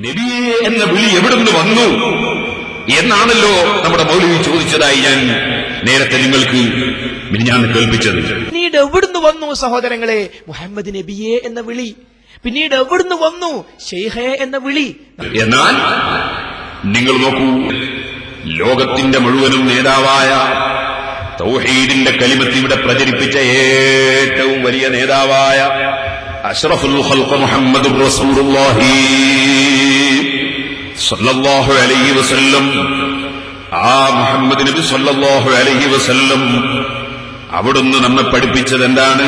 നബിയെ എന്ന വിളി എവിടുന്ന് വന്നു എന്നാണല്ലോ നമ്മുടെ മൗലവി ചോദിച്ചതായി ഞാൻ നേരത്തെ നിങ്ങൾക്ക് ഞാൻ കേൾപ്പിച്ചത്. പിന്നീട് എവിടുന്ന് വന്നു സഹോദരങ്ങളെ മുഹമ്മദ് നബിയെ എന്ന വിളി? പിന്നീട് എവിടുന്ന് വന്നു ശൈഖേ എന്ന വിളി? എന്നാൽ നിങ്ങൾ നോക്കൂ, ലോകത്തിന്റെ മുഴുവനും നേതാവായ തൗഹീദിന്റെ കലിമത്ത് ഇവിടെ പ്രചരിപ്പിച്ച ഏറ്റവും വലിയ നേതാവായ അഷ്റഫുൽ ഖൽഖ് മുഹമ്മദുർ റസൂലുള്ളാഹി സല്ലല്ലാഹു അലൈഹി വസല്ലം, ആ മുഹമ്മദ് നബി സല്ലല്ലാഹു അലൈഹി വസല്ലം അവിടുന്ന് നമ്മെ പഠിപ്പിച്ചത് എന്താണ്?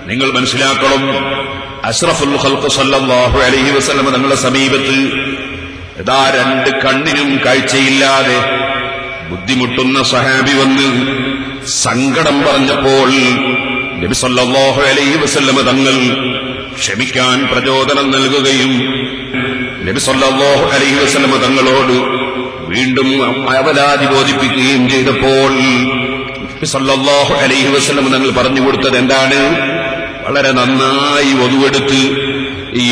നിങ്ങൾ മനസ്സിലാക്കണം. അഷ്റഫുൽ ഖൽഖ് സല്ലല്ലാഹു അലൈഹി വസല്ലം തങ്ങളുടെ സമീപത്ത് ഇതാ രണ്ട് കണ്ണിനും കാഴ്ചയില്ലാതെ ബുദ്ധിമുട്ടുന്ന സഹാബി വന്ന് സങ്കടം പറഞ്ഞപ്പോൾ നബി സല്ലല്ലാഹു അലൈഹി വസല്ലം തങ്ങൾ ക്ഷമിക്കാൻ പ്രചോദനം നൽകുകയും നബി സല്ലല്ലാഹു അലൈഹി വസല്ലം തങ്ങളോട് വീണ്ടും അവലാതി ബോധിപ്പിക്കുകയും ചെയ്തപ്പോൾ നബി സല്ലല്ലാഹു അലൈഹി വസല്ലം തങ്ങൾ പറഞ്ഞു കൊടുത്തത് എന്താണ്? വളരെ നന്നായി വധുവെടുത്ത്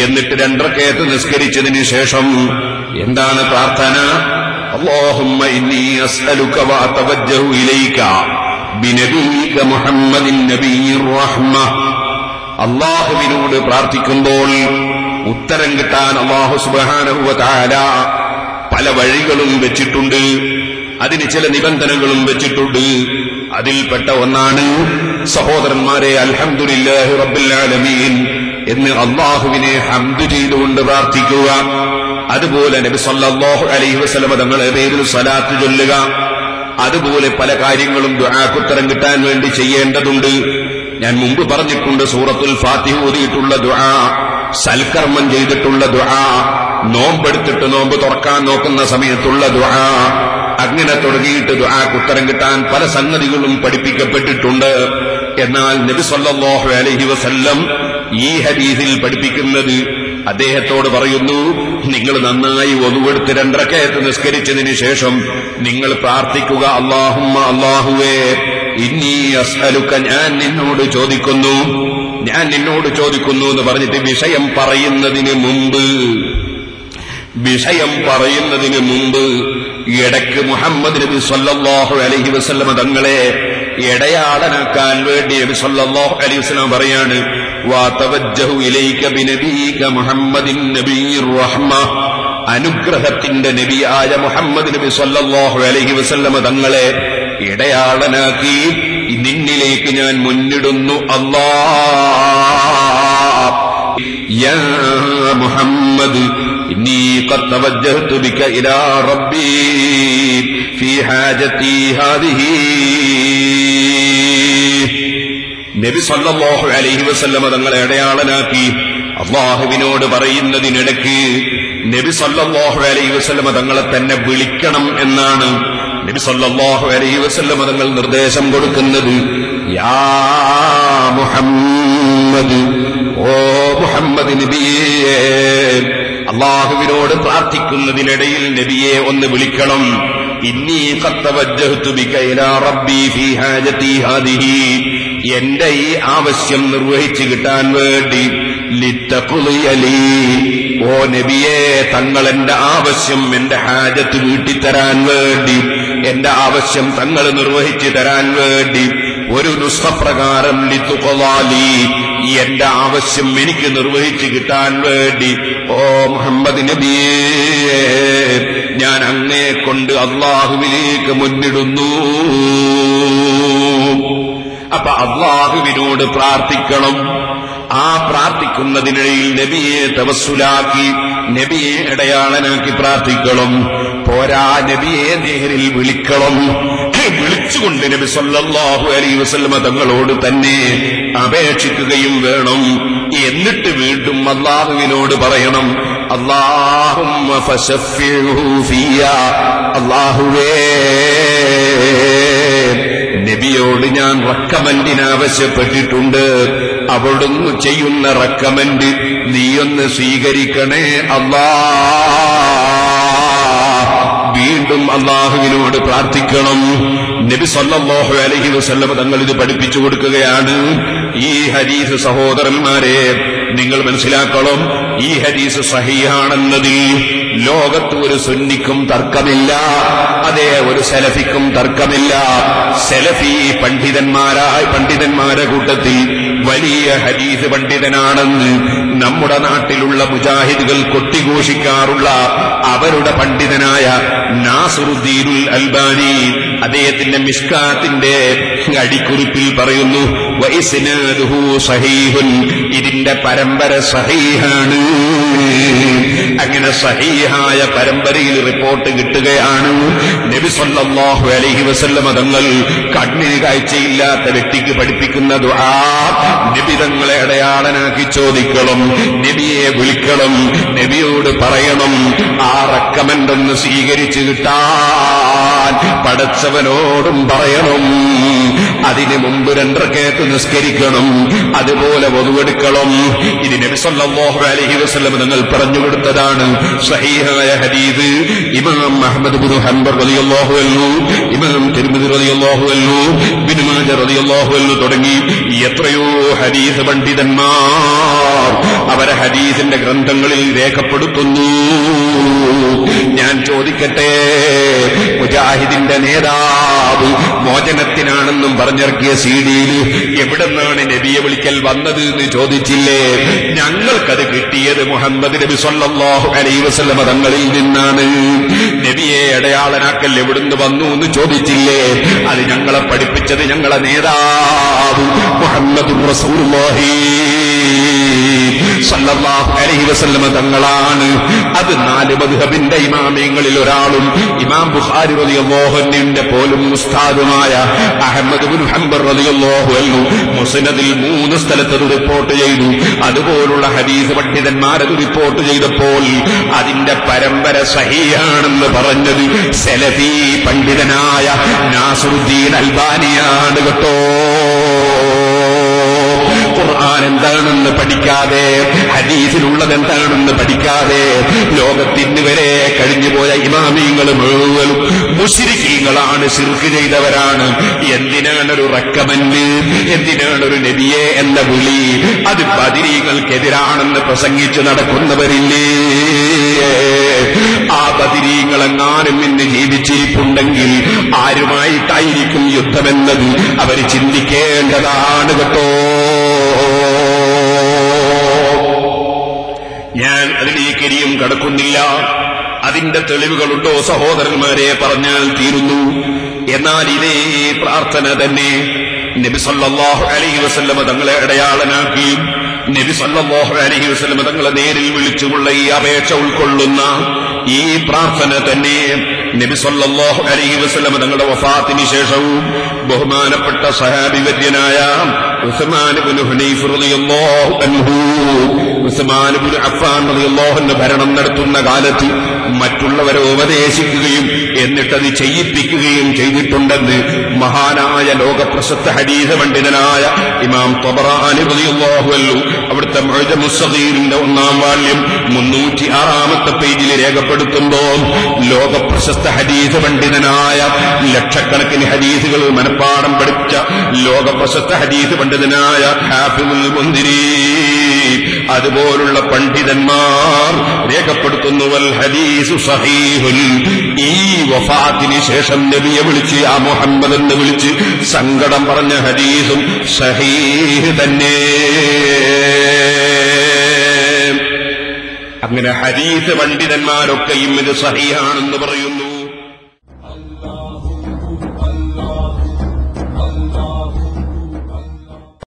എന്നിട്ട് 2 റക്അത്ത് നിസ്കരിച്ചതിന് ശേഷം എന്താണ് പ്രാർത്ഥന? അല്ലാഹുമ്മ ഇന്നി അസ്അലുക വഅതവജ്ജഹു ഇലൈക ബിനബിയിക മുഹമ്മദിൻ നബിയ്യിർ റഹ്മ. അല്ലാഹുവിനോട് പ്രാർത്ഥിക്കുമ്പോൾ ഉത്തരം കിട്ടാൻ അല്ലാഹു സുബ്ഹാനഹു വ തആല പല വഴികളും വെച്ചിട്ടുണ്ട്, അതിന് ചില നിബന്ധനകളും വെച്ചിട്ടുണ്ട്. അതിൽപ്പെട്ട ഒന്നാണ് സഹോദരന്മാരെ അൽഹംദുലില്ലാഹി റബ്ബിൽ ആലമീൻ എന്ന് അല്ലാഹുവിനെ ഹംദ് ചെയ്തുകൊണ്ട് പ്രാർത്ഥിക്കുക. അതുപോലെ നബി സല്ലല്ലാഹു അലൈഹി വസല്ലം തങ്ങളുടെ പേരിൽ സ്വലാത്ത് ചൊല്ലുക. അതുപോലെ പല കാര്യങ്ങളും ദുആക്ക് ഉത്തരം കിട്ടാൻ വേണ്ടി ചെയ്യേണ്ടതുണ്ട്. ഞാൻ മുമ്പ് പറഞ്ഞിട്ടുണ്ട്, സൂറത്തുൽ ഫാത്തിഹ ഓതിയിട്ടുള്ള ദുആ, സൽക്കർമ്മം ചെയ്തിട്ടുള്ള ദുആ, നോമ്പെടുത്തിട്ട് നോമ്പ് തുറക്കാൻ നോക്കുന്ന സമയത്തുള്ള ദുആ, അങ്ങനെ തുടങ്ങിയിട്ട് ദുആക്ക് ഉത്തരം കിട്ടാൻ പല സംഗതികളും പഠിപ്പിക്കപ്പെട്ടിട്ടുണ്ട്. എന്നാൽ നബി സല്ലല്ലാഹു അലൈഹി വസല്ലം ഈ ഹദീസിൽ പഠിപ്പിക്കുന്നത്, അദ്ദേഹത്തോട് പറയുന്നു, നിങ്ങൾ നന്നായി ഒന്നുവെടുത്ത് 2 റക്അത്ത് നിസ്കരിച്ചതിന് ശേഷം നിങ്ങൾ പ്രാർത്ഥിക്കുക, അല്ലാഹുമ്മ അല്ലാഹുവേ ഇന്നി അസ്അലുക, ഞാൻ നിന്നോട് ചോദിക്കുന്നു എന്ന് പറഞ്ഞിട്ട് വിഷയം പറയുന്നതിന് മുമ്പ് ഇടയ്ക്ക് മുഹമ്മദ് നബി സല്ലല്ലാഹു അലൈഹി വസല്ലം തങ്ങളെ ഇടയാളനാക്കാൻ വേണ്ടി നബി സല്ലല്ലാഹു അലൈഹി വസല്ലം പറയാണ്, വതവജ്ജഹു ഇലൈക ബിനബിയിക മുഹമ്മദിൻ നബിയ്യിർ റഹ്മ. അനുഗ്രഹത്തിന്റെ നബിയായ മുഹമ്മദ് നബി സല്ലല്ലാഹു അലൈഹി വസല്ലം തങ്ങളെ ഇടയാളനാക്കി നിന്നിലേക്ക് ഞാൻ മുന്നിടുന്നു. അല്ലാഹ് യാ മുഹമ്മദ് ഇന്നി ഖദ് തവജ്ജഹ്തു ബിക ഇലാ റബ്ബി ഫീ ഹാജതി ഹാദിഹി. നബി സല്ലല്ലാഹു അലൈഹി വസല്ലം തങ്ങളെ ഇടയാളനാക്കി അല്ലാഹുവിനോട് പറയുന്നതിനിടയ്ക്ക് നബി സല്ലല്ലാഹു അലൈഹി വസല്ലം തങ്ങളെ തന്നെ വിളിക്കണം എന്നാണ് നബി സല്ലല്ലാഹു അലൈഹി വസല്ലം തങ്ങൾ നിർദ്ദേശം കൊടുക്കുന്നത്. യാ മുഹമ്മദ്, ഓ മുഹമ്മദ് നബിയേ, അല്ലാഹുവിനോട് പ്രാർത്ഥിക്കുന്നതിനിടയിൽ നബിയെ ഒന്ന് വിളിക്കണം. ഇന്നി ഖദ് തവജ്ജഹ്തു ബിക ഇലാ റബ്ബി ഫീ ഹാജതി ഹാദിഹി, എന്റെ ഈ ആവശ്യം നിർവഹിച്ചു കിട്ടാൻ വേണ്ടി ലിത്തഖ്ളിയലി, ഓ നബിയെ തങ്ങൾ എന്റെ ആവശ്യം, എന്റെ ഹാജത്ത് വീട്ടിത്തരാൻ വേണ്ടി, എന്റെ ആവശ്യം തങ്ങൾ നിർവഹിച്ചു തരാൻ വേണ്ടി ഒരു നുസ്ഖപ്രകാരം ലിതുഖ്ളാലി, എന്റെ ആവശ്യം എനിക്ക് നിർവഹിച്ചു കിട്ടാൻ വേണ്ടി ഓ മുഹമ്മദ് നബിയേ ഞാൻ അങ്ങേ കൊണ്ട് അല്ലാഹുവിലേക്ക് മുന്നിടുന്നു. അപ്പൊ അല്ലാഹുവിനോട് പ്രാർത്ഥിക്കണം. ആ പ്രാർത്ഥിക്കുന്നതിനിടയിൽ നബിയെ തവസ്സുലാക്കി, നബിയെ ഇടയാളനാക്കി പ്രാർത്ഥിക്കണം. പോരാ, നബിയെ നേരിൽ വിളിക്കണം. വിളിച്ചുകൊണ്ട് നബി സല്ലല്ലാഹു അലൈഹി വസല്ലം തങ്ങളോട് തന്നെ അപേക്ഷിക്കുകയും വേണം. എന്നിട്ട് വീണ്ടും അല്ലാഹുവിനോട് പറയണം, അല്ലാഹുമ്മ ഫശഫിഉഹു ഫിയാ, അല്ലാഹുവേ നബിയോട് ഞാൻ റെക്കമെൻഡിന് ആവശ്യപ്പെട്ടിട്ടുണ്ട്, അവിടുന്ന് ചെയ്യുന്ന റെക്കമെൻഡ് നീയൊന്ന് സ്വീകരിക്കണേ അല്ലാഹ്. വീണ്ടും അള്ളാഹുവിനോട് പ്രാർത്ഥിക്കണം. നബി സല്ലല്ലാഹു അലൈഹി വസല്ലം തങ്ങൾ ഇത് പഠിപ്പിച്ചു കൊടുക്കുകയാണ്. ഈ ഹദീസ് സഹോദരന്മാരെ നിങ്ങൾ മനസ്സിലാക്കണം. ഈ ഹദീസ് സഹീഹാണെന്നതിൽ ലോകത്ത് ഒരു സുന്നിക്കും തർക്കമില്ല, അതേ ഒരു സലഫിക്കും തർക്കമില്ല. സലഫി പണ്ഡിതന്മാരെ കൂട്ടത്തിൽ വലിയ ഹദീസ് പണ്ഡിതനാണെന്ന് നമ്മുടെ നാട്ടിലുള്ള മുജാഹിദുകൾ കൊട്ടിഘോഷിക്കാറുള്ള അവരുടെ പണ്ഡിതനായ നാസിറുദ്ദീനുൽ അൽബാനി അദ്ദേഹത്തിന്റെ മിഷ്കാത്തിന്റെ അടിക്കുറിപ്പിൽ പറയുന്നു, വഇസ്നാദുഹു സഹീഹുൻ, ഇതിന്റെ പരമ്പര സഹീഹാണ്. അങ്ങനെ സഹീഹായ പരമ്പരയിൽ റിപ്പോർട്ട് കിട്ടുകയാണ്. നബി സല്ലല്ലാഹു അലൈഹി വസല്ലം തങ്ങൾ കണ്ണിന് കാഴ്ചയില്ലാത്ത വ്യക്തിക്ക് പഠിപ്പിക്കുന്ന ദുആ നബി തങ്ങളെ അടയാളനാക്കി ചോദിക്കണം, നബിയെ വിളിക്കണം, നബിയോട് പറയണം. ആ റെക്കമെൻഡ് ഒന്ന് സ്വീകരിച്ചു കിട്ടാൻ പടച്ചവനോടും പറയണം. അതിന് മുമ്പ് 2 റക്അത്ത് നിസ്കരിക്കണം, അതുപോലെ വദുവെടുക്കണം. ഇത് നബി സല്ലല്ലാഹു അലൈഹി വസല്ലം തങ്ങൾ പറഞ്ഞു കൊടുത്തതാണ്. സഹീഹായ ഹദീസ് ഇമാം അഹ്മദ് ഇബ്നു ഹംബൽ റളിയല്ലാഹു അൻഹു, ഇമാം തിർമിദി റളിയല്ലാഹു അൻഹു, ഇബ്നു മാജ റളിയല്ലാഹു അൻഹു തുടങ്ങി എത്രയോ ഹദീസ് പണ്ഡിതന്മാർ അവരെ ഹദീസിന്റെ ഗ്രന്ഥങ്ങളിൽ രേഖപ്പെടുത്തുന്നു. ഞാൻ ചോദിക്കട്ടെ, മുജാഹിദിന്റെ നേതാവ് മോചനത്തിനാണെന്നും പറഞ്ഞിറക്കിയ സിഡിയിൽ എവിടെന്നാണ് നബിയെ വിളിക്കൽ വന്നത് എന്ന് ചോദിച്ചില്ലേ? ഞങ്ങൾക്കത് കിട്ടിയത് മുഹമ്മദ് നബി സല്ലല്ലാഹു അലൈഹി വസല്ലം തങ്ങളിൽ നിന്നാണ്. നബിയെ അടയാളനാക്കൽ എവിടുന്ന് വന്നു എന്ന് ചോദിച്ചില്ലേ? അത് ഞങ്ങളെ പഠിപ്പിച്ചത് ഞങ്ങളെ നേതാവ് മുഹമ്മദുർ റസൂലുള്ളാഹി സല്ലല്ലാഹു അലൈഹി വസല്ലം തങ്ങളാണ്. അത് 4 മദ്ഹബിന്റെ ഇമാമിങ്ങളിൽ ഒരാളും ഇമാം ബുഖാരി റളിയല്ലാഹു അൻഹുവിന്റെ പോലും ഉസ്താദുമായ അഹ്മദ് ഇബ്നു ഹംബൽ റളിയല്ലാഹു അൻഹു മുസ്നദിൽ 3 സ്ഥലത്ത് റിപ്പോർട്ട് ചെയ്തു. അതുപോലുള്ള ഹദീസ് പണ്ഡിതന്മാരത് റിപ്പോർട്ട് ചെയ്തപ്പോൾ അതിന്റെ പരമ്പര സഹീഹാണെന്ന് പറഞ്ഞത് സലഫി പണ്ഡിതനായ നാസിറുദ്ദീൻ അൽബാനിയാണ് കേട്ടോ. ഖുർആൻ എന്താണെന്ന് പഠിക്കാതെ, ഹദീസിലുള്ളത് എന്താണെന്ന് പഠിക്കാതെ ലോകത്തിന് വരെ കഴിഞ്ഞുപോയ ഇമാമിങ്ങൾ മുഴുവനും മുശ്രിക്കീങ്ങളാണ്, ശിർക്ക് ചെയ്തവരാണ്. എന്തിനാണൊരു റെക്കമെൻഡ്, എന്തിനാണൊരു നബിയെ എന്ന വിളി? അത് ബദരീങ്ങൾക്കെതിരാണെന്ന് പ്രസംഗിച്ചു നടക്കുന്നവരില്ലേ? ആ ബദരീങ്ങളെങ്ങാനും ഇന്ന് ജീവിച്ചിരിപ്പുണ്ടെങ്കിൽ ആരുമായിട്ടായിരിക്കും യുദ്ധമെന്നത് അവർ ചിന്തിക്കേണ്ടതാണ് കേട്ടോ. ഞാൻ അതിലേക്ക് ഇനിയും കടക്കുന്നില്ല. അതിന്റെ തെളിവുകളുണ്ടോ സഹോദരന്മാരെ? പറഞ്ഞാൽ തീരുന്നു. എന്നാൽ ഇതേ പ്രാർത്ഥന തന്നെ നബി സല്ലല്ലാഹു അലൈഹി വസല്ലം തങ്ങളെ അടയാളനാക്കി, നബി സല്ലല്ലാഹു അലൈഹി വസല്ലം തങ്ങളെ നേരിൽ വിളിച്ചുമുള്ള ഈ അപേക്ഷ ഉൾക്കൊള്ളുന്ന ഈ പ്രാർത്ഥന തന്നെ നബി സല്ലല്ലാഹു അലൈഹി വസല്ലം തങ്ങളുടെ വഫാത്തിന് ശേഷവും ബഹുമാനപ്പെട്ട സഹാബി വര്യനായ ഉസ്മാൻ ഇബ്നു ഹുനൈഫ് റളിയല്ലാഹു അൻഹു, ഉസ്മാൻ ഇബ്നു അഫ്ഫാൻ റളിയല്ലാഹു അൻഹു ഭരണം നടത്തുന്ന കാലത്ത് മറ്റുള്ളവരെ ഉപദേശിക്കുകയും എന്നിട്ടത് ചെയ്യിപ്പിക്കുകയും ചെയ്തിട്ടുണ്ടെന്ന് മഹാനായ ലോകപ്രസിദ്ധ ഹദീസ് പണ്ഡിതനായ ഇമാം ത്വബറാനി റളിയല്ലാഹു അൻഹു അവിടുത്തെ മുഅ്ജമുസ് സഗീറിന്റെ 1-ാം വാല്യം 306-ാമത്തെ പേജിൽ രേഖപ്പെടുത്തുമ്പോൾ ലോകപ്രശസ്ത ഹദീസ് പണ്ഡിതനായ ലക്ഷക്കണക്കിന് ഹദീസുകൾ മനപ്പാഠം പഠിച്ച ലോകപ്രശസ്ത ഹദീസ് പണ്ഡിതനായ ഹാഫിദുൽ മുൻദിരി അതുപോലുള്ള പണ്ഡിതന്മാർ രേഖപ്പെടുത്തുന്നു, വൽ ഹദീസു സഹീഹുൻ, ഈ വഫാത്തിന് ശേഷം നബിയെ വിളിച്ച് ആ മുഹമ്മദ് എന്ന് വിളിച്ച് സങ്കടം പറഞ്ഞ ഹദീസും സഹീഹ് തന്നെ. അങ്ങനെ ഹദീസ് പണ്ഡിതന്മാരൊക്കെയും ഇത് സഹീഹാണെന്ന് പറയുന്നു.